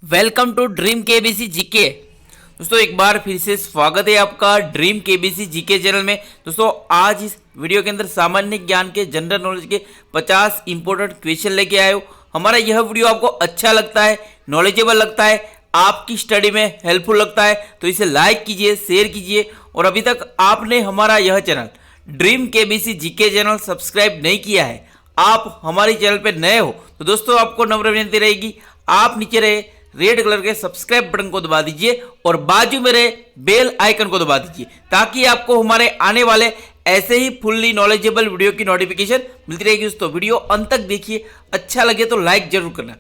Welcome to dream KBC GK. दोस्तों एक बार फिर से स्वागत है आपका ड्रीम केबीसी जीके चैनल में। दोस्तों आज इस वीडियो के अंदर सामान्य ज्ञान के जनरल नॉलेज के 50 इंपॉर्टेंट क्वेश्चन लेके आए हो। हमारा यह वीडियो आपको अच्छा लगता है, नॉलेजेबल लगता है, आपकी स्टडी में हेल्पफुल लगता है तो इसे लाइक कीजिए, शेयर कीजिए। और अभी तक आपने हमारा यह channel dream KBC GK channel subscribe नहीं किया है, आप हमारे चैनल पर नए हो तो दोस्तों आपको नम्र विनती रहेगी, आप नीचे रहे रेड कलर के सब्सक्राइब बटन को दबा दीजिए और बाजू में रहे बेल आइकन को दबा दीजिए ताकि आपको हमारे आने वाले ऐसे ही फुल्ली नॉलेजेबल वीडियो की नोटिफिकेशन मिलती रहेगी। दोस्तों वीडियो अंत तक देखिए, अच्छा लगे तो लाइक जरूर करना।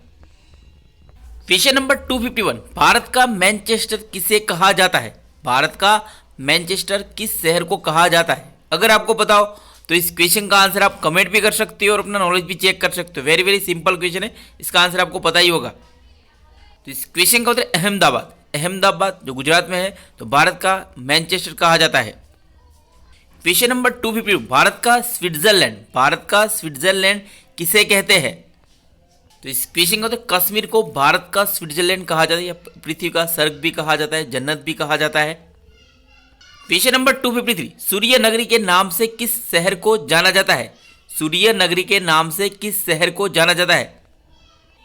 क्वेश्चन नंबर 251, भारत का मैनचेस्टर किसे कहा जाता है? भारत का मैनचेस्टर किस शहर को कहा जाता है? अगर आपको पता हो तो इस क्वेश्चन का आंसर आप कमेंट भी कर सकते हो और अपना नॉलेज भी चेक कर सकते हो। वेरी वेरी सिंपल क्वेश्चन है, इसका आंसर आपको पता ही होगा। तो इस क्वेश्चन का उत्तर अहमदाबाद। अहमदाबाद जो गुजरात में है तो भारत का मैनचेस्टर कहा जाता है। क्वेश्चन नंबर 252, भारत का स्विट्जरलैंड। भारत का स्विट्जरलैंड किसे कहते हैं? तो इस क्वेश्चन का उत्तर कश्मीर को भारत का स्विट्जरलैंड कहा जाता है, या पृथ्वी का स्वर्ग भी कहा जाता है, जन्नत भी कहा जाता है। क्वेश्चन नंबर 253, सूर्य नगरी के नाम से किस शहर को जाना जाता है? सूर्य नगरी के नाम से किस शहर को जाना जाता है?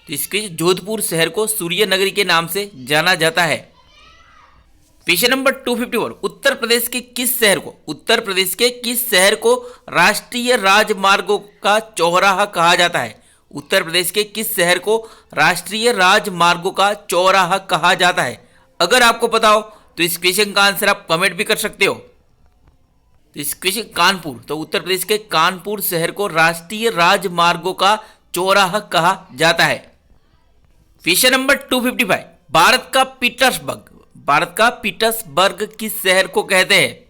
तो इसके जोधपुर शहर को सूर्य नगरी के नाम से जाना जाता है। क्वेश्चन नंबर 251, उत्तर प्रदेश के किस शहर को, उत्तर प्रदेश के किस शहर को राष्ट्रीय राजमार्गों का चौराहा कहा जाता है? उत्तर प्रदेश के किस शहर को राष्ट्रीय राजमार्गों का चौराहा कहा जाता है? अगर आपको पता हो तो इस क्वेश्चन का आंसर आप कमेंट भी कर सकते हो। तो इस क्वेश्चन कानपुर, तो उत्तर प्रदेश के कानपुर शहर को राष्ट्रीय राजमार्गों का चौराहा कहा जाता है। क्वेश्चन नंबर 255, भारत का पीटर्सबर्ग। भारत का पीटर्सबर्ग किस शहर को कहते हैं?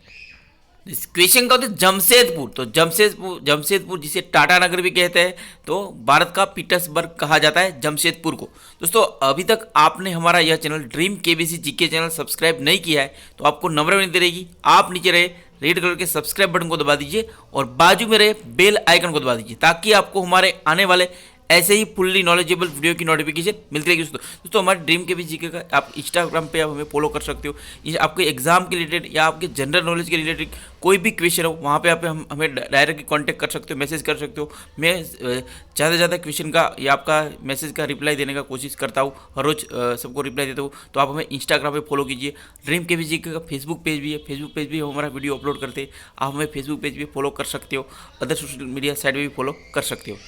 इस क्वेश्चन का उत्तर जमशेदपुर। तो जमशेदपुर जिसे टाटा नगर भी कहते हैं तो भारत का पीटर्सबर्ग कहा जाता है जमशेदपुर को। दोस्तों अभी तक आपने हमारा यह channel dream KBC GK channel subscribe नहीं किया है तो आपको नम्र विनती रहेगी, आप नीचे रहे रेड कलर के सब्सक्राइब बटन को दबा दीजिए और बाजू में रहे बेल आइकन को दबा दीजिए ताकि आपको हमारे आने वाले ऐसे ही फुल्ली नॉलेजेबल वीडियो की नोटिफिकेशन मिलती रहेगी। दोस्तों हमारे ड्रीम के भी जीके का आप इंस्टाग्राम पे आप हमें फॉलो कर सकते हो। ये आपके एग्जाम के रिलेटेड या आपके जनरल नॉलेज के रिलेटेड कोई भी क्वेश्चन हो वहाँ पे आप हमें डायरेक्टली कांटेक्ट कर सकते हो, मैसेज कर सकते हो। मैं ज़्यादा से ज़्यादा क्वेश्चन का या आपका मैसेज का रिप्लाई देने का कोशिश करता हूँ, हर रोज़ सबको रिप्लाई देता हूँ। तो आप हमें इंस्टाग्राम पे फॉलो कीजिए। ड्रीम के भी जीके का फेसबुक पेज भी है, फेसबुक पेज भी हमारा वीडियो अपलोड करते हैं, आप हमें फेसबुक पेज भी फॉलो कर सकते हो, अदर सोशल मीडिया साइट भी फॉलो कर सकते हो।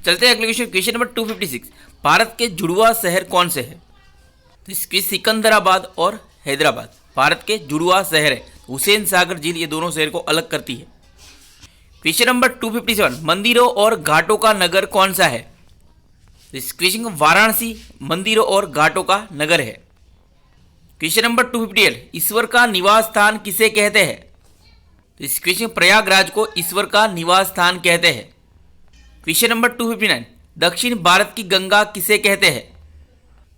चलते हैं अगले क्वेश्चन। क्वेश्चन नंबर 256, भारत के जुड़वा शहर कौन से है? तो इसकी सिकंदराबाद और हैदराबाद भारत के जुड़वा शहर है। हुसैन सागर झील ये दोनों शहर को अलग करती है। क्वेश्चन नंबर 257, मंदिरों और घाटों का नगर कौन सा है? तो इस क्वेश्चन का वाराणसी मंदिरों और घाटों का नगर है। क्वेश्चन नंबर 258, ईश्वर का निवास स्थान किसे कहते हैं? तो इस क्वेश्चन प्रयागराज को ईश्वर का निवास स्थान कहते हैं। क्वेश्चन नंबर 259, दक्षिण भारत की गंगा किसे कहते हैं?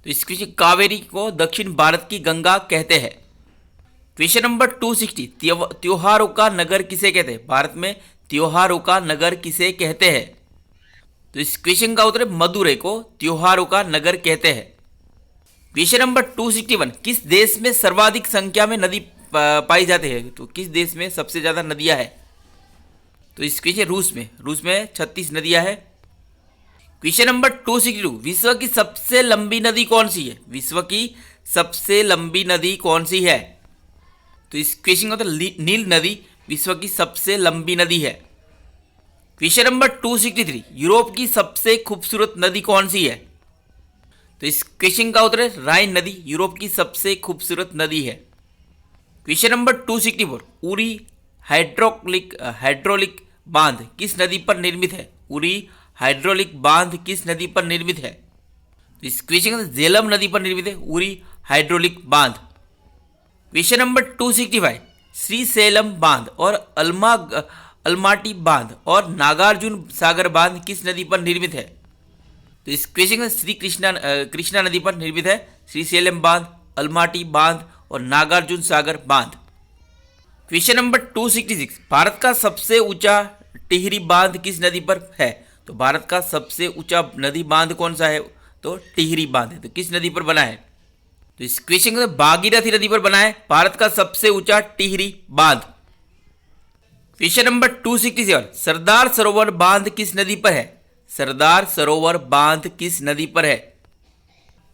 तो इस क्वेश्चन कावेरी को दक्षिण भारत की गंगा कहते हैं। क्वेश्चन नंबर 260, त्योहारों का नगर किसे कहते हैं? भारत में त्योहारों का नगर किसे कहते हैं? तो इस क्वेश्चन का उत्तर मदुरै को त्योहारों का नगर कहते हैं। क्वेश्चन नंबर 261, किस देश में सर्वाधिक संख्या में नदी पाई जाती है? तो किस देश में सबसे ज्यादा नदियां है? तो इस क्वेश्चन रूस में 36 नदियां हैं। क्वेश्चन नंबर 262, विश्व की सबसे लंबी नदी कौन सी है? विश्व की सबसे लंबी नदी कौन सी है? तो इस क्वेश्चन का उत्तर नील नदी विश्व की सबसे लंबी नदी है। क्वेश्चन नंबर 263, यूरोप की सबसे खूबसूरत नदी कौन सी है? तो इस क्वेश्चन का उत्तर राइन नदी यूरोप की सबसे खूबसूरत नदी है। क्वेश्चन नंबर 264, उरी हाइड्रोलिक बांध किस नदी पर निर्मित है? उरी हाइड्रोलिक बांध किस नदी पर निर्मित है? तो इस क्वेश्चन का झेलम नदी पर निर्मित है उरी हाइड्रोलिक बांध। क्वेश्चन नंबर 265, श्रीशैलम बांध और अलमाटी बांध और नागार्जुन सागर बांध किस नदी पर निर्मित है? तो इस क्वेश्चन का श्री कृष्णा नदी पर निर्मित है श्रीशैलम बांध, अलमाटी बांध और नागार्जुन सागर बांध। क्वेश्चन नंबर 266, भारत का सबसे ऊंचा टिहरी बांध किस नदी पर है? तो भारत का सबसे ऊंचा नदी बांध कौन सा है? तो टिहरी बांध है। तो किस नदी पर बना है? तो इस क्वेश्चन का भागीरथी नदी पर बना है भारत का सबसे ऊंचा टिहरी बांध। क्वेश्चन नंबर 267, सरदार सरोवर बांध किस नदी पर है? सरदार सरोवर बांध किस नदी पर है?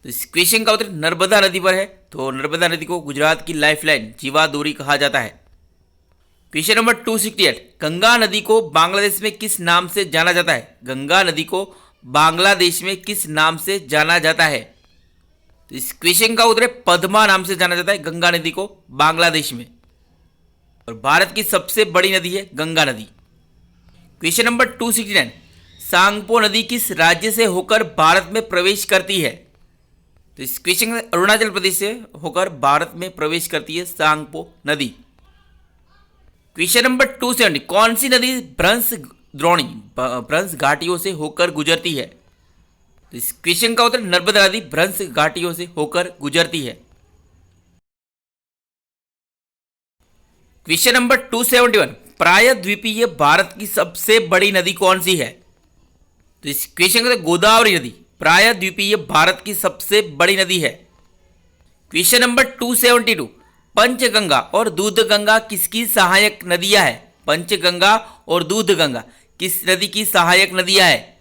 तो इस क्वेश्चन का उत्तर नर्मदा नदी पर है। तो नर्मदा नदी को गुजरात की लाइफलाइन जीवादोरी कहा जाता है। क्वेश्चन नंबर 268, गंगा नदी को बांग्लादेश में किस नाम से जाना जाता है? गंगा नदी को बांग्लादेश में किस नाम से जाना जाता है? तो इस क्वेश्चन का उत्तर पद्मा नाम से जाना जाता है गंगा नदी को बांग्लादेश में। और भारत की सबसे बड़ी नदी है गंगा नदी। क्वेश्चन नंबर 269, सांगपो नदी किस राज्य से होकर भारत में प्रवेश करती है? तो इस क्वेश्चन में अरुणाचल प्रदेश से होकर भारत में प्रवेश करती है सांगपो नदी। क्वेश्चन नंबर 270, कौन सी नदी भ्रंश घाटियों से होकर गुजरती है? तो इस क्वेश्चन का उत्तर नर्मदा नदी भ्रंश घाटियों से होकर गुजरती है। क्वेश्चन नंबर 271, प्रायद्वीपीय भारत की सबसे बड़ी नदी कौन सी है? तो इस क्वेश्चन का गोदावरी नदी प्रायद्वीपीय भारत की सबसे बड़ी नदी है। क्वेश्चन नंबर 272, पंचगंगा और दूधगंगा किसकी सहायक नदियां है? पंचगंगा और दूधगंगा किस नदी की सहायक नदियां है?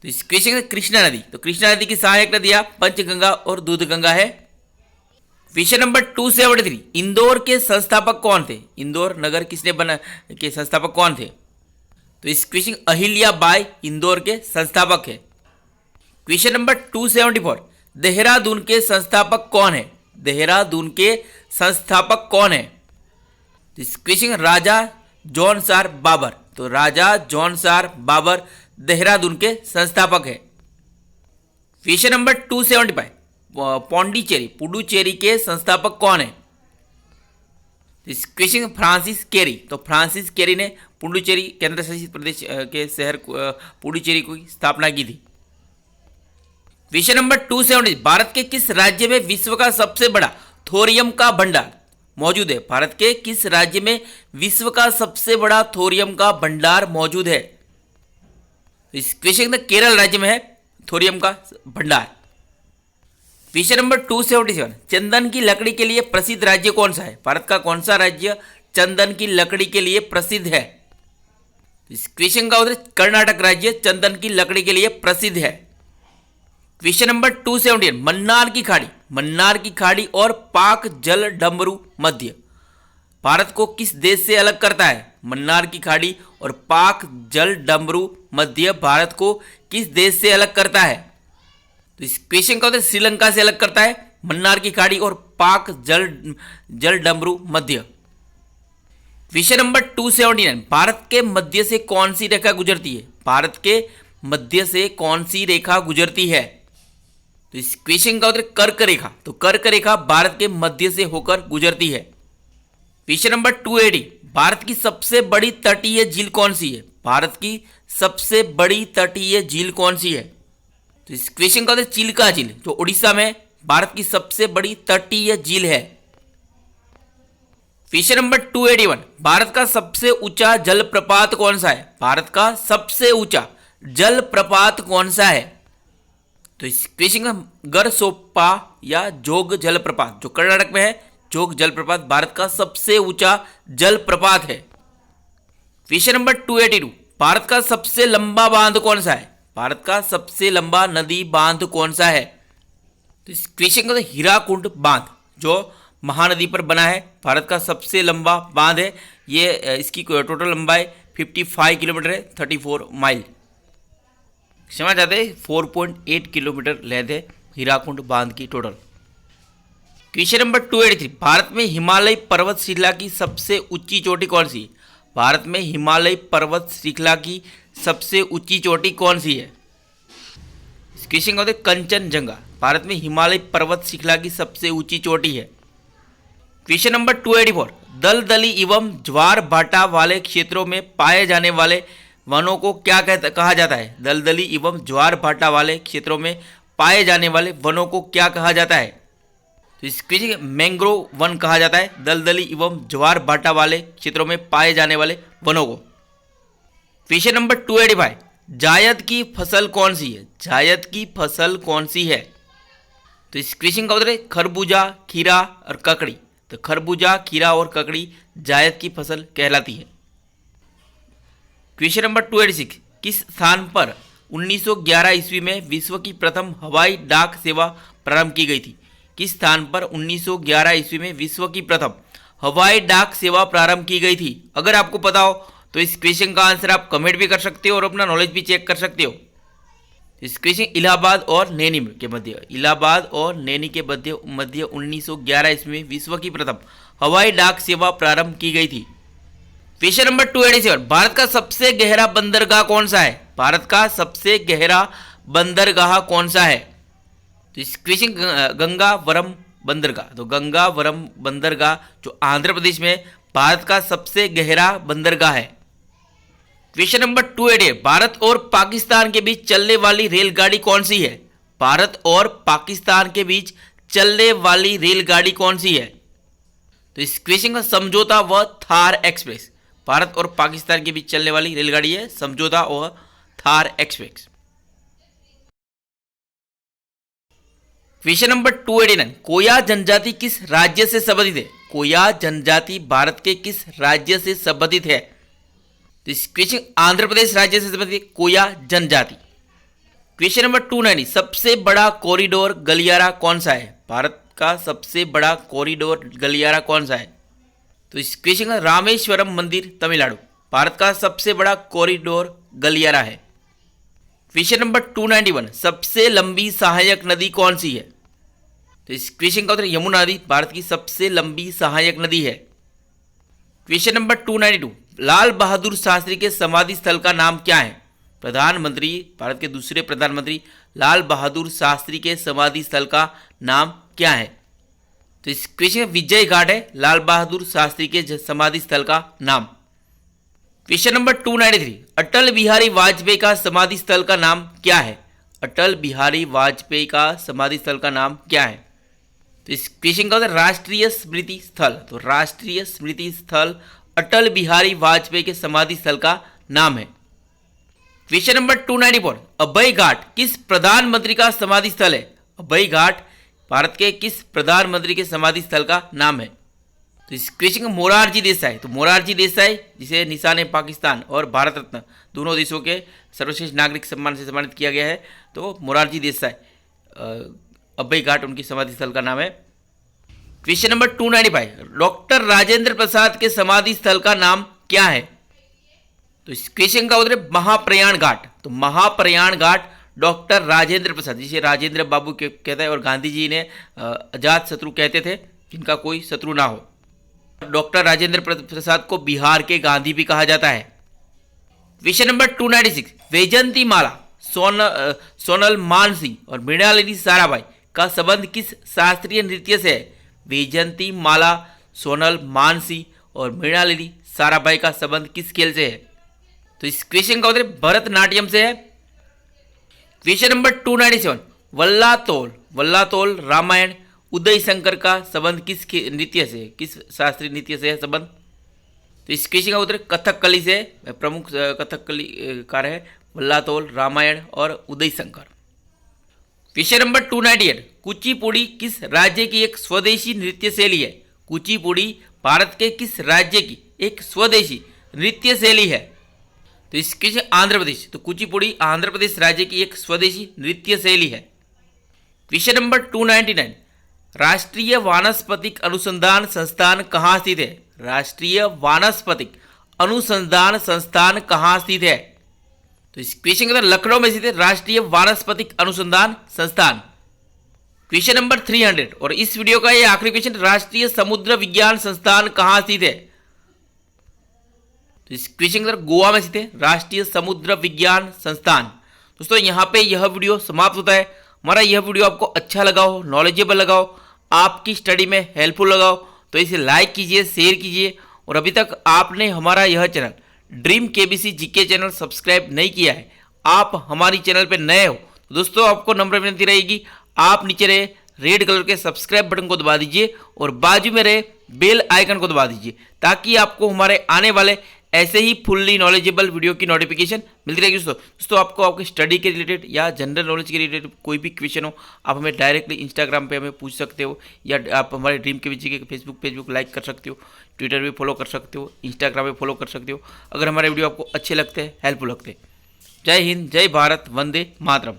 तो इस क्वेश्चन कृष्णा नदी। तो कृष्णा नदी की सहायक नदियां पंचगंगा और दूधगंगा है। क्वेश्चन नंबर 273, इंदौर के संस्थापक कौन थे? इंदौर नगर किसने बना के संस्थापक कौन थे? तो इस क्वेश्चन अहिल्या बाई इंदौर के संस्थापक है। क्वेश्चन नंबर 274, देहरादून के संस्थापक कौन है? देहरादून के संस्थापक कौन है? तो इस क्वेश्चन राजा जौनसार बाबर। तो राजा जौनसार बाबर देहरादून के संस्थापक है। क्वेश्चन नंबर 275, पुडुचेरी के संस्थापक कौन है? इस क्वेश्चन फ्रांसिस केरी। तो फ्रांसिस केरी ने पुडुचेरी केंद्र शासित प्रदेश के शहर पुडुचेरी की स्थापना की थी। क्वेश्चन नंबर 270, भारत के किस राज्य में विश्व का सबसे बड़ा थोरियम का भंडार मौजूद है? भारत के किस राज्य में विश्व का सबसे बड़ा थोरियम का भंडार मौजूद है? इस क्वेश्चन में केरल राज्य में है थोरियम का भंडार। क्वेश्चन नंबर 277, चंदन की लकड़ी के लिए प्रसिद्ध राज्य कौन सा है? भारत का कौन सा राज्य चंदन की लकड़ी के लिए प्रसिद्ध है? इस क्वेश्चन का उत्तर कर्नाटक राज्य चंदन की लकड़ी के लिए प्रसिद्ध है। क्वेश्चन नंबर 278, मन्नार की खाड़ी और पाक जल डमरू मध्य भारत को किस देश से अलग करता है? मन्नार की खाड़ी और पाक जल डमरू मध्य भारत को किस देश से अलग करता है? तो इस क्वेश्चन का उत्तर श्रीलंका से अलग करता है मन्नार की खाड़ी और पाक जल डमरू मध्य। क्वेश्चन नंबर 279, भारत के मध्य से कौन सी रेखा गुजरती है? भारत के मध्य से कौन सी रेखा गुजरती है? तो इस क्वेश्चन का उत्तर कर्क रेखा। तो कर्क रेखा भारत के मध्य से होकर गुजरती है। क्वेश्चन नंबर 280, भारत की सबसे बड़ी तटीय झील कौन सी है? भारत की सबसे बड़ी तटीय झील कौन सी है? तो इस क्वेश्चन का उत्तर चिल्का झील, जो उड़ीसा में भारत की सबसे बड़ी तटीय झील है। क्वेश्चन नंबर 281, भारत का सबसे ऊंचा जलप्रपात कौन सा है? भारत का सबसे ऊंचा जलप्रपात कौन सा है? तो इस क्वेश्चन का गरसोप्पा या जोग जलप्रपात, जो कर्नाटक में है, जोग जलप्रपात भारत का सबसे ऊंचा जलप्रपात है। क्वेश्चन नंबर 282, भारत का सबसे लंबा बांध कौन सा है? भारत का सबसे लंबा नदी बांध कौन सा है? तो इस क्वेश्चन का हीराकुंड बांध, जो महानदी पर बना है, भारत का सबसे लंबा बांध है। ये इसकी टोटल लंबाई 55 किलोमीटर है, 34 माइल, क्षमा चाहते हैं 4.8 किलोमीटर लेंथ है हीराकुंड बांध की टोटल। क्वेश्चन नंबर 283, भारत में हिमालय पर्वत श्रृंखला की सबसे ऊंची चोटी कौन सी है? भारत में हिमालय पर्वत श्रृंखला की सबसे ऊंची चोटी कौन सी है? इस क्वेश्चन का उत्तर कंचनजंगा, भारत में हिमालय पर्वत श्रृंखला की सबसे ऊंची चोटी है। क्वेश्चन नंबर 284, दलदली एवं ज्वार भाटा वाले क्षेत्रों में पाए जाने वाले वनों को क्या कहा जाता है? दलदली एवं ज्वार भाटा वाले क्षेत्रों में पाए जाने वाले वनों को क्या कहा जाता है? तो इस क्वेश्चन मैंग्रोव वन कहा जाता है दलदली एवं ज्वार भाटा वाले क्षेत्रों में पाए जाने वाले वनों को। क्वेश्चन नंबर 285, जायद की फसल कौन सी है? जायद की फसल कौन सी है? तो इस क्वेश्चन का उत्तर है खरबूजा, खीरा और ककड़ी। तो खरबूजा, खीरा और ककड़ी जायद की फसल कहलाती है। क्वेश्चन नंबर 286, किस स्थान पर 1911 ईस्वी में विश्व की प्रथम हवाई डाक सेवा प्रारंभ की गई थी? किस स्थान पर 1911 ईस्वी में विश्व की प्रथम हवाई डाक सेवा प्रारंभ की गई थी? अगर आपको पता हो तो इस क्वेश्चन का आंसर आप कमेंट भी कर सकते हो और अपना नॉलेज भी चेक कर सकते हो। इस क्वेश्चन इलाहाबाद और नैनी के मध्य, इलाहाबाद और नैनी के मध्य 1911 ईस्वी में विश्व की प्रथम हवाई डाक सेवा प्रारंभ की गई थी। क्वेश्चन नंबर 287, भारत का सबसे गहरा बंदरगाह कौन सा है? भारत का सबसे गहरा बंदरगाह कौन सा है? तो इस क्वेश्चन गंगावरम बंदरगाह। तो गंगावरम बंदरगाह जो आंध्र प्रदेश में भारत का सबसे गहरा बंदरगाह है। क्वेश्चन नंबर 288, भारत और पाकिस्तान के बीच चलने वाली रेलगाड़ी कौन सी है? भारत और पाकिस्तान के बीच चलने वाली रेलगाड़ी कौन सी है? तो इस क्वेश्चन का समझौता व थार एक्सप्रेस। भारत और पाकिस्तान के बीच चलने वाली रेलगाड़ी है समझौता और थार एक्सप्रेस। क्वेश्चन नंबर 289, कोया जनजाति किस राज्य से संबंधित है? कोया जनजाति भारत के किस राज्य से संबंधित है? तो इस क्वेश्चन आंध्र प्रदेश राज्य से संबंधित है कोया जनजाति। क्वेश्चन नंबर 290, सबसे बड़ा कॉरिडोर गलियारा कौन सा है? भारत का सबसे बड़ा कॉरिडोर गलियारा कौन सा है? तो इस क्वेश्चन का रामेश्वरम मंदिर तमिलनाडु भारत का सबसे बड़ा कॉरिडोर गलियारा है। क्वेश्चन नंबर 291, सबसे लंबी सहायक नदी कौन सी है? तो इस क्वेश्चन का उत्तर यमुना नदी भारत की सबसे लंबी सहायक नदी है। क्वेश्चन नंबर 292, लाल बहादुर शास्त्री के समाधि स्थल का नाम क्या है? प्रधानमंत्री, भारत के दूसरे प्रधानमंत्री लाल बहादुर शास्त्री के समाधि स्थल का नाम क्या है? तो इस क्वेश्चन विजय घाट है लाल बहादुर शास्त्री के समाधि स्थल का नाम। क्वेश्चन नंबर 293, अटल बिहारी वाजपेयी का समाधि स्थल का नाम क्या है? अटल बिहारी वाजपेयी का समाधि स्थल का नाम क्या है? तो इस क्वेश्चन का राष्ट्रीय स्मृति स्थल। तो राष्ट्रीय स्मृति स्थल अटल बिहारी वाजपेयी के समाधि स्थल का नाम है। क्वेश्चन नंबर 294, अभय घाट किस प्रधानमंत्री का समाधि स्थल है? अभय घाट भारत के किस प्रधानमंत्री के समाधि स्थल का नाम है? तो इस क्वेश्चन मोरारजी देसाई। तो मोरारजी देसाई जिसे निशान पाकिस्तान और भारत रत्न दोनों देशों के सर्वश्रेष्ठ नागरिक सम्मान से सम्मानित किया गया है। तो मोरारजी देसाई अभय घाट उनकी समाधि स्थल का नाम है। Question number 295, doctor Rajendra Prasad के समाधि स्थल का नाम क्या है? तो इस क्वेश्चन का उत्तर महाप्रयाण घाट। तो महाप्रयाण घाट डॉक्टर राजेंद्र प्रसाद जिसे राजेंद्र बाबू कहता है और गांधी जी ने अजात शत्रु कहते थे जिनका कोई शत्रु ना हो। डॉक्टर राजेंद्र प्रसाद को बिहार के गांधी भी कहा जाता है। क्वेश्चन नंबर 296, वैजयंती माला, सोनल मानसिंह और मृणालिनी साराभाई का संबंध किस शास्त्रीय नृत्य से है? वैजयंती माला, सोनल मानसिंह और मृणालिनी साराभाई का संबंध किस खेल से है? तो इस क्वेश्चन का उत्तर भरतनाट्यम से है। क्वेश्चन नंबर 297, वल्लातोल रामायण उदय शंकर का संबंध किस नृत्य से, किस शास्त्रीय नृत्य से है संबंध? तो इस क्वेश्चन का उत्तर कथकली से, प्रमुख कथकली कार है वल्लातोल रामायण और उदय शंकर। क्वेश्चन नंबर 298, कुचिपुड़ी किस राज्य की एक स्वदेशी नृत्य शैली है? कुचिपुड़ी भारत के किस राज्य की एक स्वदेशी नृत्य शैली है? तो इस क्वेश्चन आंध्र प्रदेश। तो कुचिपुड़ी आंध्र प्रदेश राज्य की एक स्वदेशी नृत्य शैली है। क्वेश्चन नंबर 299, राष्ट्रीय वानस्पतिक अनुसंधान संस्थान कहाँ स्थित है? राष्ट्रीय वानस्पतिक अनुसंधान संस्थान कहाँ स्थित है? तो इस क्वेश्चन के अंदर लखनऊ में स्थित है राष्ट्रीय वानस्पतिक अनुसंधान संस्थान। क्वेश्चन नंबर 300 और इस वीडियो का ये आखिरी क्वेश्चन, राष्ट्रीय समुद्र विज्ञान संस्थान कहाँ स्थित है? तो इस क्वेश्चन के अंदर गोवा में स्थित है राष्ट्रीय समुद्र विज्ञान संस्थान। दोस्तों यहाँ पे यह वीडियो समाप्त होता है। हमारा यह वीडियो आपको अच्छा लगा हो, नॉलेजेबल लगा हो, आपकी स्टडी में हेल्पफुल लगा हो तो इसे लाइक कीजिए, शेयर कीजिए। और अभी तक आपने हमारा यह channel dream KBC GK channel subscribe नहीं किया है, आप हमारी चैनल पर नए हो तो दोस्तों आपको नम्र विनती रहेगी, आप नीचे रहे रेड कलर के सब्सक्राइब बटन को दबा दीजिए और बाजू में रहे बेल आइकन को दबा दीजिए ताकि आपको हमारे आने वाले ऐसे ही फुल्ली नॉलेजेबल वीडियो की नोटिफिकेशन मिलती रहेगी दोस्तों आपको आपके स्टडी के रिलेटेड या जनरल नॉलेज के रिलेटेड कोई भी क्वेश्चन हो, आप हमें डायरेक्टली इंस्टाग्राम पे हमें पूछ सकते हो, या आप हमारे ड्रीम केबीसी के फेसबुक पेज को लाइक कर सकते हो, ट्विटर पे फॉलो कर सकते हो, इंस्टाग्राम पे फॉलो कर सकते हो, अगर हमारे वीडियो आपको अच्छे लगते हैं, हेल्पफुल लगते हैं। जय हिंद, जय भारत, वंदे मातरम।